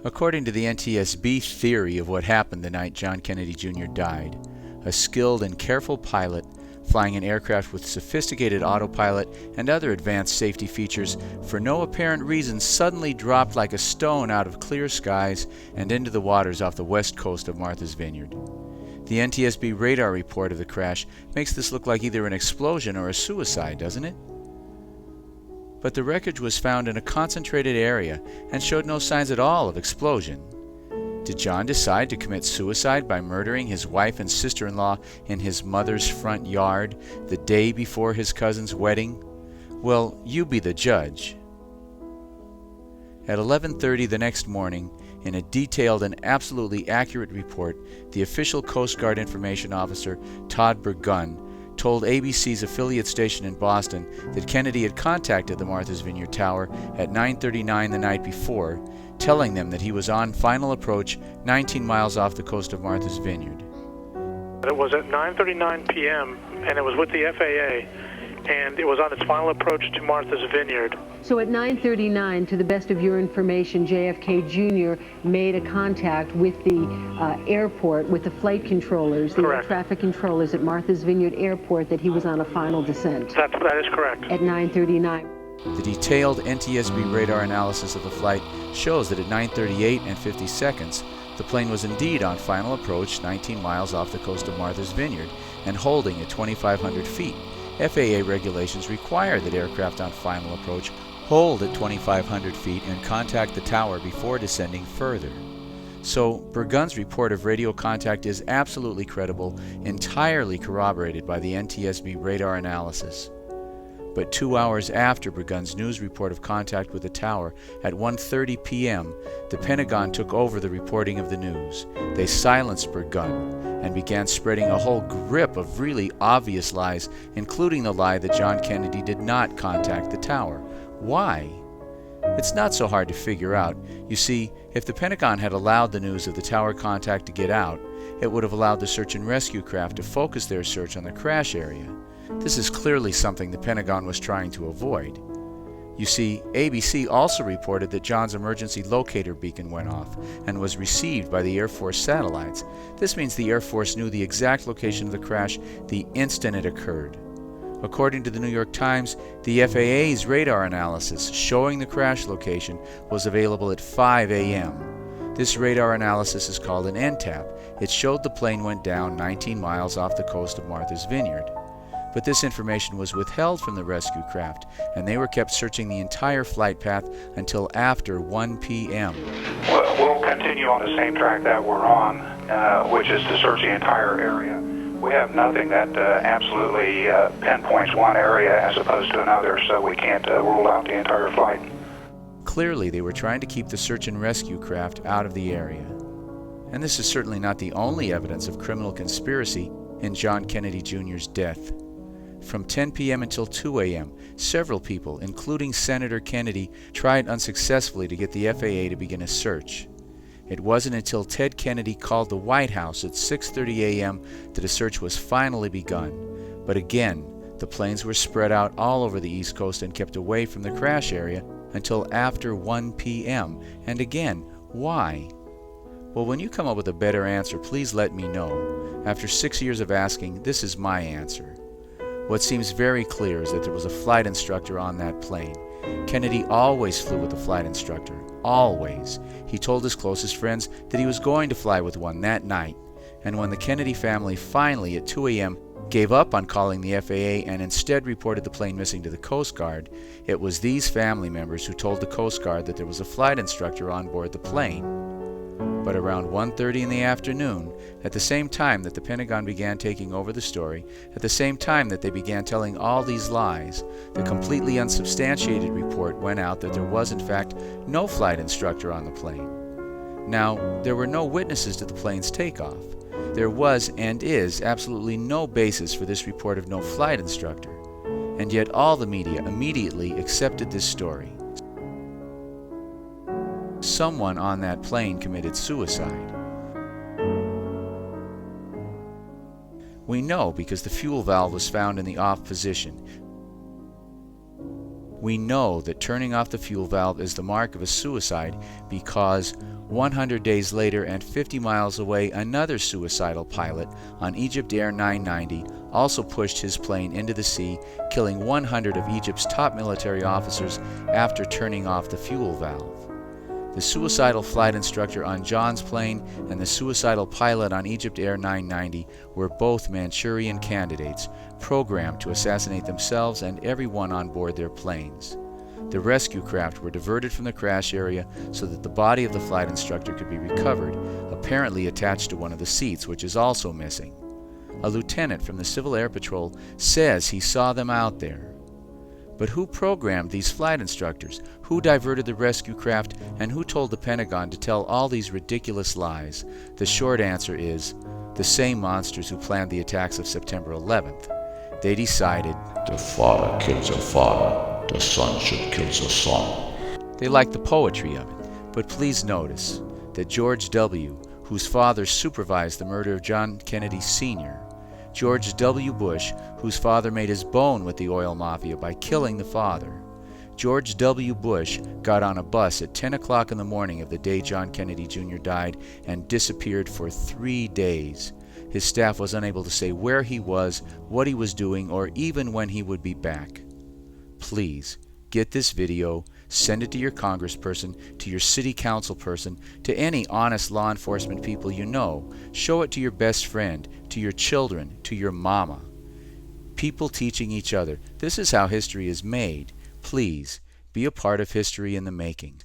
According to the NTSB theory of what happened the night John Kennedy Jr. died, a skilled and careful pilot flying an aircraft with sophisticated autopilot and other advanced safety features for no apparent reason suddenly dropped like a stone out of clear skies and into the waters off the west coast of Martha's Vineyard. The NTSB radar report of the crash makes this look like either an explosion or a suicide, doesn't it? But the wreckage was found in a concentrated area and showed no signs at all of explosion. Did John decide to commit suicide by murdering his wife and sister-in-law in his mother's front yard the day before his cousin's wedding? Well, you be the judge. At 11:30 the next morning, in a detailed and absolutely accurate report, the official Coast Guard information officer, Todd Burgun, told ABC's affiliate station in Boston that Kennedy had contacted the Martha's Vineyard Tower at 9:39 the night before, telling them that he was on final approach 19 miles off the coast of Martha's Vineyard. It was at 9:39 p.m. and it was with the FAA, and it was on its final approach to Martha's Vineyard. So at 9:39, to the best of your information, JFK Jr. made a contact with the airport, with the flight controllers, the air traffic controllers at Martha's Vineyard Airport, that he was on a final descent. That is correct. At 9:39. The detailed NTSB radar analysis of the flight shows that at 9:38 and 50 seconds, the plane was indeed on final approach 19 miles off the coast of Martha's Vineyard and holding at 2,500 feet. FAA regulations require that aircraft on final approach hold at 2,500 feet and contact the tower before descending further. So, Burgun's report of radio contact is absolutely credible, entirely corroborated by the NTSB radar analysis. But 2 hours after Burgun's news report of contact with the tower, at 1:30 p.m., the Pentagon took over the reporting of the news. They silenced Burgun and began spreading a whole grip of really obvious lies, including the lie that John Kennedy did not contact the tower. Why? It's not so hard to figure out. You see, if the Pentagon had allowed the news of the tower contact to get out, it would have allowed the search and rescue craft to focus their search on the crash area. This is clearly something the Pentagon was trying to avoid. You see, ABC also reported that John's emergency locator beacon went off and was received by the Air Force satellites. This means the Air Force knew the exact location of the crash the instant it occurred. According to the New York Times, the FAA's radar analysis showing the crash location was available at 5 a.m. This radar analysis is called an NTAP. It showed the plane went down 19 miles off the coast of Martha's Vineyard. But this information was withheld from the rescue craft, and they were kept searching the entire flight path until after 1 p.m. We'll continue on the same track that we're on, which is to search the entire area. We have nothing that absolutely pinpoints one area as opposed to another, so we can't rule out the entire flight. Clearly, they were trying to keep the search and rescue craft out of the area. And this is certainly not the only evidence of criminal conspiracy in John Kennedy Jr.'s death. From 10 p.m. until 2 a.m., several people, including Senator Kennedy, tried unsuccessfully to get the FAA to begin a search. It wasn't until Ted Kennedy called the White House at 6:30 a.m. that a search was finally begun. But again, the planes were spread out all over the East Coast and kept away from the crash area until after 1 p.m. And again, why? Well, when you come up with a better answer, please let me know. After 6 years of asking, this is my answer. What seems very clear is that there was a flight instructor on that plane. Kennedy always flew with a flight instructor. Always. He told his closest friends that he was going to fly with one that night. And when the Kennedy family finally, at 2 a.m., gave up on calling the FAA and instead reported the plane missing to the Coast Guard, it was these family members who told the Coast Guard that there was a flight instructor on board the plane. But around 1:30 in the afternoon, at the same time that the Pentagon began taking over the story, at the same time that they began telling all these lies, the completely unsubstantiated report went out that there was in fact no flight instructor on the plane. Now, there were no witnesses to the plane's takeoff. There was and is absolutely no basis for this report of no flight instructor. And yet all the media immediately accepted this story. Someone on that plane committed suicide. We know because the fuel valve was found in the off position. We know that turning off the fuel valve is the mark of a suicide because 100 days later and 50 miles away, another suicidal pilot on Egypt Air 990 also pushed his plane into the sea, killing 100 of Egypt's top military officers after turning off the fuel valve. The suicidal flight instructor on John's plane and the suicidal pilot on Egypt Air 990 were both Manchurian candidates, programmed to assassinate themselves and everyone on board their planes. The rescue craft were diverted from the crash area so that the body of the flight instructor could be recovered, apparently attached to one of the seats, which is also missing. A lieutenant from the Civil Air Patrol says he saw them out there. But who programmed these flight instructors? Who diverted the rescue craft? And who told the Pentagon to tell all these ridiculous lies? The short answer is the same monsters who planned the attacks of September 11th. They decided, the father kills the father, the son should kill the son. They liked the poetry of it. But please notice that George W., whose father supervised the murder of John Kennedy Sr., George W. Bush, whose father made his bone with the oil mafia by killing the father. George W. Bush got on a bus at 10 o'clock in the morning of the day John Kennedy Jr. died and disappeared for 3 days. His staff was unable to say where he was, what he was doing, or even when he would be back. Please, get this video, send it to your congressperson, to your city council person, to any honest law enforcement people you know. Show it to your best friend, to your children, to your mama. People teaching each other. This is how history is made. Please, be a part of history in the making.